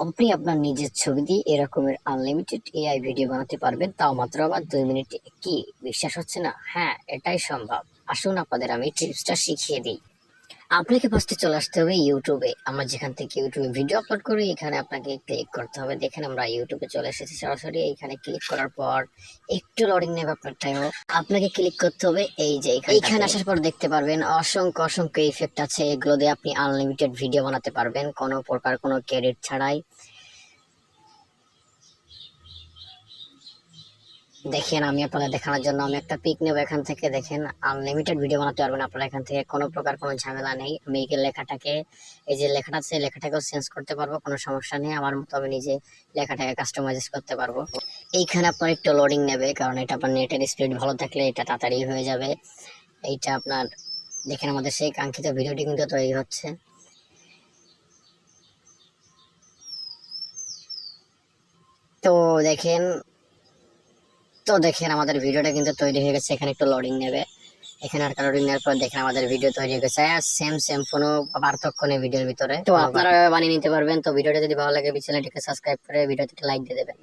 আপনি আপনার নিজের ছবি দিয়ে এরকমের আনলিমিটেড এআই ভিডিও বানাতে পারবেন, তাও মাত্র আবার 2 মিনিটে। কি বিশ্বাস হচ্ছে না? হ্যাঁ, এটাই সম্ভব। আসুন আপনাদের আমি টিপসটা শিখিয়ে দিই। আপনাকে ফার্স্টে চলে আসতে হবে ইউটিউবে। আমরা যেখান থেকে ইউটিউবে ভিডিও আপলোড করি, এখানে আপনাকে ক্লিক করতে হবে। দেখেন আমরা ইউটিউবে চলে এসেছি সরাসরি। এইখানে ক্লিক করার পর একটু লোডিং নেবে আপনার টাইমও। আপনাকে ক্লিক করতে হবে এই যে এইখানে আসার পর দেখতে পারবেন অসংখ্য অসংখ্য ইফেক্ট আছে। এগুলো দিয়ে আপনি আনলিমিটেড ভিডিও বানাতে পারবেন কোনো প্রকার কোনো ক্রেডিট ছাড়াই। দেখেন আমি আপনাদের দেখানোর জন্য আমি একটা পিক নেব এখান থেকে। দেখেন আনলিমিটেড ভিডিও বানাতে পারবেন আপনারা এখান থেকে, কোনো প্রকার কোনো ঝামেলা নেই। আমি এই লেখাটাকে, এই যে লেখাটা আছে এই লেখাটাকেও চেঞ্জ করতে পারবো, কোনো সমস্যা নেই। আমার মতো আমি নিজে লেখাটাকে কাস্টমাইজ করতে পারবো। এইখানে আপনার একটু লোডিং নেবে, কারণ এটা আপনার নেটের স্পিড ভালো থাকলে এটা তাড়াতাড়ি হয়ে যাবে। এইটা আপনার দেখেন আমাদের সেই কাঙ্ক্ষিত ভিডিওটি কিন্তু তৈরি হচ্ছে। তো দেখেন দেখেন আমাদের ভিডিওটা কিন্তু তৈরি হয়ে গেছে। এখানে একটু লোডিং নেবে। এখানে আর লোডিং নেওয়ার পর দেখেন আমাদের ভিডিও তৈরি হয়ে গেছে। সেম সেম কোনো পার্থক্য নেই ভিডিওর ভিতরে। তো আপনারা বানিয়ে নিতে পারবেন। তো ভিডিওটা যদি ভালো লাগে চ্যানেলটিকে সাবস্ক্রাইব করে ভিডিওতে লাইক দিয়ে দেবেন।